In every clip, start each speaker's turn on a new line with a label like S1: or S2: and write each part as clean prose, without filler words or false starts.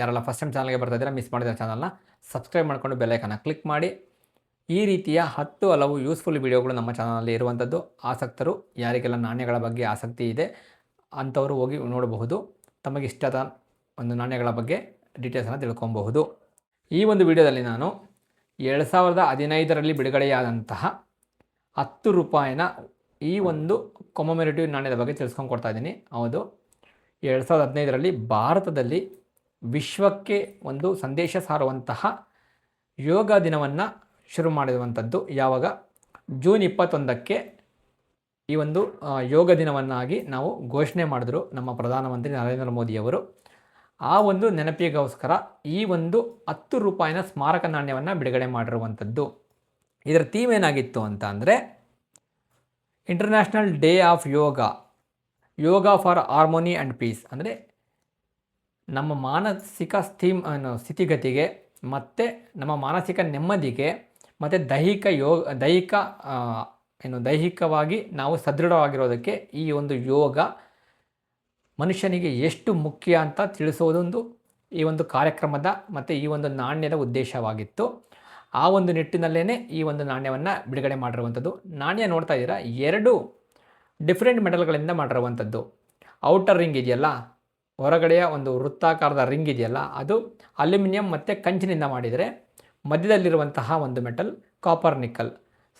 S1: ಯಾರೆಲ್ಲ first time ಚಾನಲ್ಗೆ ಬರ್ತಾ ಇದ್ದೀರಾ, ಮಿಸ್ ಮಾಡಿದ ಚಾನಲ್ನ ಸಬ್ಸ್ಕ್ರೈಬ್ ಮಾಡಿಕೊಂಡು ಬೆಲ್ಲೈಕನ್ನ ಕ್ಲಿಕ್ ಮಾಡಿ. ಈ ರೀತಿಯ ಹಲವು ಯೂಸ್ಫುಲ್ ವಿಡಿಯೋಗಳು ನಮ್ಮ ಚಾನಲಲ್ಲಿ ಇರುವಂಥದ್ದು. ಆಸಕ್ತರು ಯಾರಿಗೆಲ್ಲ ನಾಣ್ಯಗಳ ಬಗ್ಗೆ ಆಸಕ್ತಿ ಇದೆ ಅಂಥವರು ಹೋಗಿ ನೋಡಬಹುದು. ತಮಗಿಷ್ಟದ ಒಂದು ನಾಣ್ಯಗಳ ಬಗ್ಗೆ ಡೀಟೇಲ್ಸನ್ನು ತಿಳ್ಕೊಬಹುದು. ಈ ಒಂದು ವಿಡಿಯೋದಲ್ಲಿ ನಾನು 2015ರಲ್ಲಿ ಬಿಡುಗಡೆಯಾದಂತಹ 10 ರೂಪಾಯಿನ ಈ ಒಂದು ಕೊಮೊಮೇರೇಟಿವ್ ನಾಣ್ಯದ ಬಗ್ಗೆ ತಿಳಿಸ್ಕೊಂಡು ಕೊಡ್ತಾ ಇದ್ದೀನಿ. ಹೌದು, 2015ರಲ್ಲಿ ಭಾರತದಲ್ಲಿ ವಿಶ್ವಕ್ಕೆ ಒಂದು ಸಂದೇಶ ಸಾರುವಂತಹ ಯೋಗ ದಿನವನ್ನು ಶುರು ಮಾಡಿರುವಂಥದ್ದು. ಯಾವಾಗ? ಜೂನ್ 21ಕ್ಕೆ ಈ ಒಂದು ಯೋಗ ದಿನವನ್ನಾಗಿ ನಾವು ಘೋಷಣೆ ಮಾಡಿದ್ರು ನಮ್ಮ ಪ್ರಧಾನಮಂತ್ರಿ ನರೇಂದ್ರ ಮೋದಿಯವರು. ಆ ಒಂದು ನೆನಪಿಗೋಸ್ಕರ ಈ ಒಂದು 10 ರೂಪಾಯಿನ ಸ್ಮಾರಕ ನಾಣ್ಯವನ್ನು ಬಿಡುಗಡೆ ಮಾಡಿರುವಂಥದ್ದು. ಇದರ ಥೀಮ್ ಏನಾಗಿತ್ತು ಅಂತ ಅಂದರೆ, international day of yoga for harmony and peace. ಅಂದರೆ ನಮ್ಮ ಮಾನಸಿಕ ಸ್ಥಿತಿಗತಿಗೆ ಮತ್ತು ನಮ್ಮ ಮಾನಸಿಕ ನೆಮ್ಮದಿಗೆ ಮತ್ತು ದೈಹಿಕವಾಗಿ ನಾವು ಸದೃಢವಾಗಿರೋದಕ್ಕೆ ಈ ಒಂದು ಯೋಗ ಮನುಷ್ಯನಿಗೆ ಎಷ್ಟು ಮುಖ್ಯ ಅಂತ ತಿಳಿಸೋದೊಂದು ಈ ಒಂದು ಕಾರ್ಯಕ್ರಮದ ಮತ್ತು ಈ ಒಂದು ನಾಣ್ಯದ ಉದ್ದೇಶವಾಗಿತ್ತು. ಆ ಒಂದು ನಿಟ್ಟಿನಲ್ಲೇ ಈ ಒಂದು ನಾಣ್ಯವನ್ನು ಬಿಡುಗಡೆ ಮಾಡಿರುವಂಥದ್ದು. ನಾಣ್ಯ ನೋಡ್ತಾ ಇದ್ದೀರಾ, 2 ಡಿಫ್ರೆಂಟ್ ಮೆಟಲ್ಗಳಿಂದ ಮಾಡಿರುವಂಥದ್ದು. ಔಟರ್ ರಿಂಗ್ ಇದೆಯಲ್ಲ, ಹೊರಗಡೆಯ ಒಂದು ವೃತ್ತಾಕಾರದ ರಿಂಗ್ ಇದೆಯಲ್ಲ, ಅದು ಅಲ್ಯೂಮಿನಿಯಂ ಮತ್ತು ಕಂಚಿನಿಂದ ಮಾಡಿದರೆ, ಮಧ್ಯದಲ್ಲಿರುವಂತಹ ಒಂದು ಮೆಟಲ್ ಕಾಪರ್ ನಿಕ್ಕಲ್.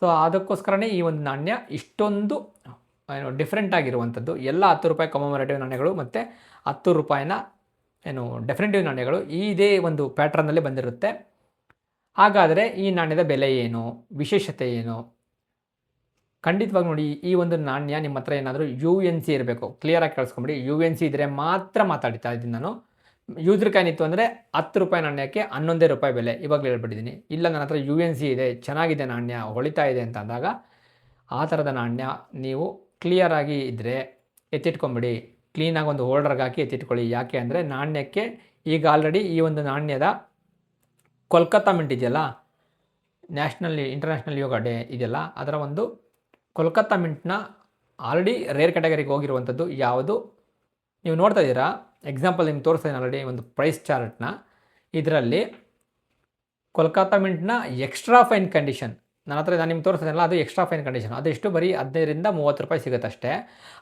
S1: ಸೊ ಅದಕ್ಕೋಸ್ಕರನೇ ಈ ಒಂದು ನಾಣ್ಯ ಇಷ್ಟೊಂದು ಡಿಫ್ರೆಂಟ್ ಆಗಿರುವಂಥದ್ದು. ಎಲ್ಲ 10 ರೂಪಾಯಿ ಕೊಮೊಮೇರೇಟಿವ್ ನಾಣ್ಯಗಳು ಮತ್ತು 10 ರೂಪಾಯಿನ ಡೆಫಿನೆಟಿವ್ ನಾಣ್ಯಗಳು ಇದೇ ಒಂದು ಪ್ಯಾಟ್ರನ್ನಲ್ಲಿ ಬಂದಿರುತ್ತೆ. ಹಾಗಾದರೆ ಈ ನಾಣ್ಯದ ಬೆಲೆ ಏನು, ವಿಶೇಷತೆ ಏನು? ಖಂಡಿತವಾಗಿ ನೋಡಿ, ಈ ಒಂದು ನಾಣ್ಯ ನಿಮ್ಮ ಹತ್ರ ಏನಾದರೂ UNC ಇರಬೇಕು. ಕ್ಲಿಯರಾಗಿ ಕೇಳಿಸ್ಕೊಂಬಿಡಿ. UNC ಇದ್ದರೆ ಮಾತ್ರ ಮಾತಾಡ್ತಾ ಇದ್ದೀನಿ ನಾನು. ಯೂಸ್ಡ್ ಕಾಯಿನ್ ಇತ್ತು ಅಂದರೆ 10 ರೂಪಾಯಿ ನಾಣ್ಯಕ್ಕೆ 11 ರೂಪಾಯಿ ಬೆಲೆ. ಇವಾಗಲೇ ಹೇಳ್ಬಿಟ್ಟಿದ್ದೀನಿ. ಇಲ್ಲ ನನ್ನ ಹತ್ರ UNC ಇದೆ, ಚೆನ್ನಾಗಿದೆ ನಾಣ್ಯ, ಹೊಳಿತಾ ಇದೆ ಅಂತ ಅಂದಾಗ ಆ ಥರದ ನಾಣ್ಯ ನೀವು ಕ್ಲಿಯರಾಗಿ ಇದ್ದರೆ ಎತ್ತಿಟ್ಕೊಂಬಿಡಿ. ಕ್ಲೀನಾಗಿ ಒಂದು ಹೋಲ್ಡರ್ಗೆ ಹಾಕಿ ಎತ್ತಿಟ್ಕೊಳ್ಳಿ. ಯಾಕೆ ಅಂದರೆ ನಾಣ್ಯಕ್ಕೆ ಈಗ ಆಲ್ರೆಡಿ ಈ ಒಂದು ನಾಣ್ಯದ ಕೋಲ್ಕತ್ತಾ ಮಿಂಟ್ ಇದೆಯಲ್ಲ, ಇಂಟರ್ನ್ಯಾಷನಲ್ ಯೋಗ ಡೇ ಇದೆಯಲ್ಲ, ಅದರ ಒಂದು ಕೋಲ್ಕತ್ತಾ ಮಿಂಟ್ನ ಆಲ್ರೆಡಿ ರೇರ್ ಕ್ಯಾಟಗರಿಗೆ ಹೋಗಿರುವಂಥದ್ದು. ಯಾವುದು ನೀವು ನೋಡ್ತಾ ಇದ್ದೀರಾ, ಎಕ್ಸಾಂಪಲ್ ನಿಮ್ಗೆ ತೋರಿಸ್ತೀನಿ ಆಲ್ರೆಡಿ ಒಂದು ಪ್ರೈಸ್ ಚಾರ್ಟ್ನ. ಇದರಲ್ಲಿ ಕೋಲ್ಕತ್ತಾ ಮಿಂಟ್ನ ಎಕ್ಸ್ಟ್ರಾ ಫೈನ್ ಕಂಡೀಷನ್ ನನ್ನ ಹತ್ರ ನಾನು ನಿಮ್ಗೆ ತೋರಿಸ್ತೀನಲ್ಲ, ಅದು ಎಕ್ಸ್ಟ್ರಾ ಫೈನ್ ಕಂಡೀಷನ್. ಅದೆಷ್ಟು ಬರೀ 15ರಿಂದ 30 ರೂಪಾಯಿ ಸಿಗುತ್ತೆ ಅಷ್ಟೇ.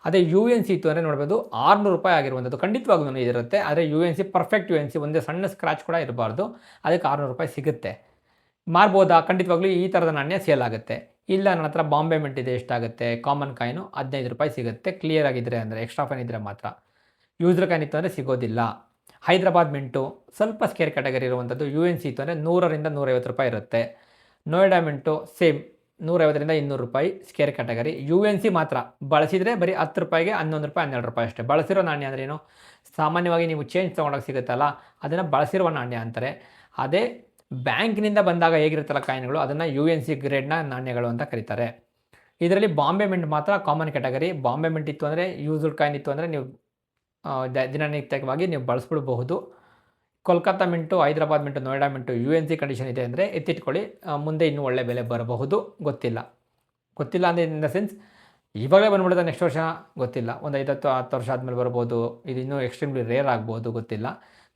S1: ಅದೇ UNC ಇತ್ತು ಅಂದರೆ ನೋಡ್ಬೋದು 600 ರೂಪಾಯಿ ಆಗಿರುವಂಥದ್ದು. ಖಂಡಿತವಾಗ್ಲೂ ಇದಿರುತ್ತೆ. ಆದರೆ UNC ಪರ್ಫೆಕ್ಟ್ UNC, ಒಂದೇ ಸಣ್ಣ ಸ್ಕ್ರಾಚ್ ಕೂಡ ಇರಬಾರ್ದು. ಅದಕ್ಕೆ 600 ರೂಪಾಯಿ ಸಿಗುತ್ತೆ. ಮಾರ್ಬೋದಾ? ಖಂಡಿತವಾಗ್ಲೂ ಈ ಥರದ ನಾಣ್ಯ ಸೇಲ್ ಆಗುತ್ತೆ. ಇಲ್ಲ ನನ್ನ ಹತ್ರ ಬಾಂಬೆ ಮಿಂಟ್ ಇದೆ, ಎಷ್ಟಾಗುತ್ತೆ? ಕಾಮನ್ ಕಾಯಿನು 15 ರೂಪಾಯಿ ಸಿಗುತ್ತೆ, ಕ್ಲಿಯರ್ ಆಗಿದ್ದರೆ. ಅಂದರೆ ಎಕ್ಸ್ಟ್ರಾ ಫೈನ್ ಇದ್ದರೆ ಮಾತ್ರ. ಯೂಸ್ಡ್ ಕಾಯಿನ್ ಇತ್ತು ಅಂದರೆ ಸಿಗೋದಿಲ್ಲ. ಹೈದರಾಬಾದ್ ಮಿಂಟು ಸ್ವಲ್ಪ ಸ್ಕೇರ್ ಕ್ಯಾಟಗರಿ ಇರುವಂಥದ್ದು. UNC ಇತ್ತು ಅಂದರೆ 100ರಿಂದ 150 ರೂಪಾಯಿ ಇರುತ್ತೆ. ನೋಯ್ಡಾ ಮಿಂಟು ಸೇಮ್ 150ರಿಂದ 200 ರೂಪಾಯಿ ಸ್ಕೇರ್ ಕ್ಯಾಟಗರಿ. UNC ಮಾತ್ರ ಬಳಸಿದರೆ ಬರೀ 10 ರೂಪಾಯಿಗೆ 11 ರೂಪಾಯಿ 12 ರೂಪಾಯಿ ಅಷ್ಟೇ. ಬಳಸಿರೋ ನಾಣ್ಯ ಅಂದ್ರೇನು? ಸಾಮಾನ್ಯವಾಗಿ ನೀವು ಚೇಂಜ್ ತೊಗೊಂಡಾಗ ಸಿಗುತ್ತಲ್ಲ, ಅದನ್ನು ಬಳಸಿರುವ ನಾಣ್ಯ ಅಂತಾರೆ. ಅದೇ ಬ್ಯಾಂಕ್ನಿಂದ ಬಂದಾಗ ಹೇಗಿರುತ್ತಲ್ಲ ಕಾಯಿನ್ಗಳು, ಅದನ್ನು UNC ಗ್ರೇಡ್ನ ನಾಣ್ಯಗಳು ಅಂತ ಕರೀತಾರೆ. ಇದರಲ್ಲಿ ಬಾಂಬೆ ಮಿಂಟ್ ಮಾತ್ರ ಕಾಮನ್ ಕ್ಯಾಟಗರಿ. ಬಾಂಬೆ ಮಿಂಟ್ ಇತ್ತು ಅಂದರೆ, ಯೂಸ್ಡ್ ಕಾಯಿನ್ ಇತ್ತು ಅಂದರೆ ನೀವು ದಿನನಿತ್ಯವಾಗಿ ನೀವು ಬಳಸ್ಬಿಡ್ಬಹುದು. Kolkata mint, Hyderabad mint, Noida mint UNC condition ಇದೆ ಅಂದರೆ ಎತ್ತಿಟ್ಕೊಳ್ಳಿ. ಮುಂದೆ ಇನ್ನೂ ಒಳ್ಳೆ ಬೆಲೆ ಬರಬಹುದು. ಗೊತ್ತಿಲ್ಲ ಅಂದರೆ ಇನ್ ದ ಸೆನ್ಸ್ ಇವಾಗಲೇ ಬಂದ್ಬಿಡುತ್ತೆ, ನೆಕ್ಸ್ಟ್ ವರ್ಷ ಗೊತ್ತಿಲ್ಲ. ಒಂದು 5-10 ವರ್ಷ ಆದಮೇಲೆ ಬರ್ಬೋದು. ಇದು ಇನ್ನೂ ಎಕ್ಸ್ಟ್ರೀಮ್ಲಿ ರೇರ್ ಆಗ್ಬೋದು, ಗೊತ್ತಿಲ್ಲ.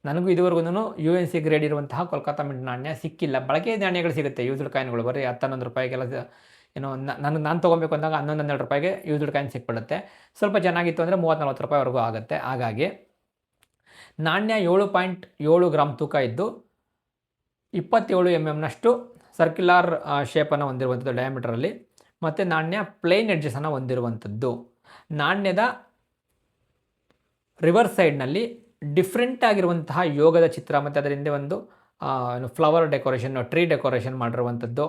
S1: ನನಗೂ ಇದುವರೆಗೂ UNC ಗ್ರೇಡ್ ಇರುವಂತಹ ಕೋಲ್ಕತ್ತಾ ಮಿಂಟ್ ನಾಣ್ಯ ಸಿಕ್ಕಿಲ್ಲ. ಬಳಕೆ ನಾಣ್ಯಗಳು ಸಿಗುತ್ತೆ, ಯೂಸ್ಡ್ ಕಾಯಿನ್ಗಳು ಬರೀ 10-11 ರೂಪಾಯಿಗೆಲ್ಲ. ನಾನು ತೊಗೊಬೇಕು ಅಂದಾಗ 11-12 ರೂಪಾಯಿಗೆ ಯೂಸ್ಡ್ ಕಾಯಿನ್ ಸಿಕ್ಬಿಡುತ್ತೆ. ಸ್ವಲ್ಪ ಚೆನ್ನಾಗಿತ್ತು ಅಂದರೆ 30-40 ರೂಪಾಯಿವರೆಗೂ ಆಗುತ್ತೆ. ಹಾಗಾಗಿ ನಾಣ್ಯ 7.7 ಗ್ರಾಮ್ ತೂಕ ಇದ್ದು 27 mm ಸರ್ಕ್ಯುಲರ್ ಶೇಪನ್ನು ಹೊಂದಿರುವಂಥದ್ದು ಡಯಾಮೀಟ್ರಲ್ಲಿ. ಮತ್ತು ನಾಣ್ಯ ಪ್ಲೇನ್ ಎಡ್ಜಸನ್ನು ಹೊಂದಿರುವಂಥದ್ದು. ನಾಣ್ಯದ ರಿವರ್ಸ್ ಸೈಡ್ನಲ್ಲಿ ಡಿಫ್ರೆಂಟ್ ಆಗಿರುವಂತಹ ಯೋಗದ ಚಿತ್ರ ಮತ್ತು ಅದರ ಹಿಂದೆ ಒಂದು ಫ್ಲವರ್ ಡೆಕೋರೇಷನ್, ಟ್ರೀ ಡೆಕೋರೇಷನ್ ಮಾಡಿರುವಂಥದ್ದು.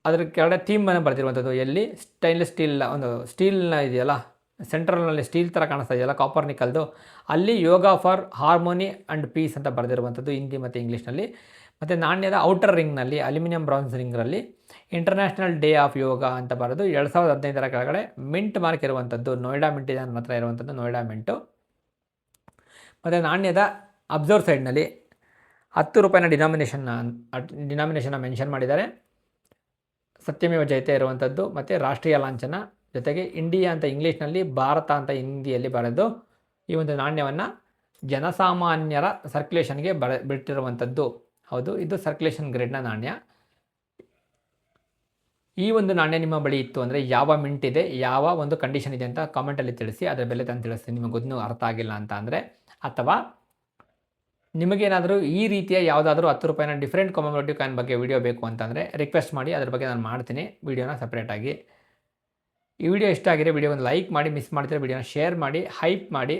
S1: ಅದರ ಕೆಳಗಡೆ ಥೀಮನ್ನು ಬರೆದಿರುವಂಥದ್ದು. ಎಲ್ಲಿ? ಸ್ಟೈನ್ಲೆಸ್ ಸ್ಟೀಲ್, ಒಂದು ಸ್ಟೀಲ್ನ ಇದೆಯಲ್ಲ, ಸೆಂಟ್ರಲ್ನಲ್ಲಿ ಸ್ಟೀಲ್ ಥರ ಕಾಣಿಸ್ತಾ ಇದೆಯಲ್ಲ, ಕಾಪರ್ ನಿಕ್ಕಲ್ದು, ಅಲ್ಲಿ yoga for harmony and peace ಅಂತ ಬರೆದಿರುವಂಥದ್ದು ಹಿಂದಿ ಮತ್ತು ಇಂಗ್ಲೀಷ್ನಲ್ಲಿ. ಮತ್ತು ನಾಣ್ಯದ ಔಟರ್ ರಿಂಗ್ನಲ್ಲಿ ಅಲ್ಯೂಮಿನಿಯಂ ಬ್ರಾನ್ಸ್ ರಿಂಗ್ನಲ್ಲಿ ಇಂಟರ್ನ್ಯಾಷನಲ್ ಡೇ ಆಫ್ ಯೋಗ ಅಂತ ಬರೆದು 2015ರ ಕೆಳಗಡೆ ಮಿಂಟ್ ಮಾರ್ಕ್ ಇರುವಂಥದ್ದು. ನೋಯ್ಡಾ ಮಿಂಟ್ ಇದೆ ನನ್ನ ಹತ್ರ ಇರುವಂಥದ್ದು, ನೋಯ್ಡಾ ಮಿಂಟು. ಮತ್ತು ನಾಣ್ಯದ ಅಬ್ಸರ್ವ್ ಸೈಡ್ನಲ್ಲಿ 10 ರೂಪಾಯಿನ ಡಿನಾಮಿನೇಷನ್ನ ಮೆನ್ಷನ್ ಮಾಡಿದ್ದಾರೆ. ಸತ್ಯಮೇವ ಜಯತೆ ಇರುವಂಥದ್ದು ಮತ್ತು ರಾಷ್ಟ್ರೀಯ ಲಾಂಛನ, ಜೊತೆಗೆ ಇಂಡಿಯಾ ಅಂತ ಇಂಗ್ಲೀಷ್ನಲ್ಲಿ, ಭಾರತ ಅಂತ ಹಿಂದಿಯಲ್ಲಿ ಬರೆದು ಈ ಒಂದು ನಾಣ್ಯವನ್ನು ಜನಸಾಮಾನ್ಯರ ಸರ್ಕ್ಯುಲೇಷನ್ಗೆ ಬಿಟ್ಟಿರುವಂಥದ್ದು. ಹೌದು, ಇದು ಸರ್ಕ್ಯುಲೇಷನ್ ಗ್ರೇಡ್ನ ನಾಣ್ಯ. ಈ ಒಂದು ನಾಣ್ಯ ನಿಮ್ಮ ಬಳಿ ಇತ್ತು ಅಂದರೆ ಯಾವ ಮಿಂಟ್ ಇದೆ, ಯಾವ ಒಂದು ಕಂಡೀಷನ್ ಇದೆ ಅಂತ ಕಾಮೆಂಟಲ್ಲಿ ತಿಳಿಸಿ. ಅದರ ಬೆಲೆ ತಂದು ತಿಳಿಸ್ತೀನಿ ನಿಮಗೆ ಇನ್ನೂ ಅರ್ಥ ಆಗಿಲ್ಲ ಅಂತ ಅಂದರೆ. ಅಥವಾ ನಿಮಗೇನಾದರೂ ಈ ರೀತಿಯ ಯಾವುದಾದ್ರೂ 10 ರೂಪಾಯಿನ ಡಿಫ್ರೆಂಟ್ ಕಮೆಮೊರೇಟಿವ್ ಕಾಯಿನ್ ಬಗ್ಗೆ ವಿಡಿಯೋ ಬೇಕು ಅಂತಂದರೆ ರಿಕ್ವೆಸ್ಟ್ ಮಾಡಿ, ಅದ್ರ ಬಗ್ಗೆ ನಾನು ಮಾಡ್ತೀನಿ ವಿಡಿಯೋನ ಸಪ್ರೇಟಾಗಿ. ಈ ವಿಡಿಯೋ ಇಷ್ಟ ಆಗಿದೆ ವಿಡಿಯೋ ಒಂದು ಲೈಕ್ ಮಾಡಿ, ಮಿಸ್ ಮಾಡ್ತಿರೋ ವಿಡಿಯೋನ ಶೇರ್ ಮಾಡಿ, ಹೈಪ್ ಮಾಡಿ,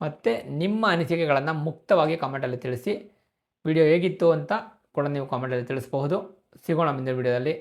S1: ಮತ್ತು ನಿಮ್ಮ ಅನಿಸಿಕೆಗಳನ್ನು ಮುಕ್ತವಾಗಿ ಕಾಮೆಂಟಲ್ಲಿ ತಿಳಿಸಿ. ವಿಡಿಯೋ ಹೇಗಿತ್ತು ಅಂತ ಕೂಡ ನೀವು ಕಾಮೆಂಟಲ್ಲಿ ತಿಳಿಸಬಹುದು. ಸಿಗೋಣ ಮುಂದಿನ ವಿಡಿಯೋದಲ್ಲಿ.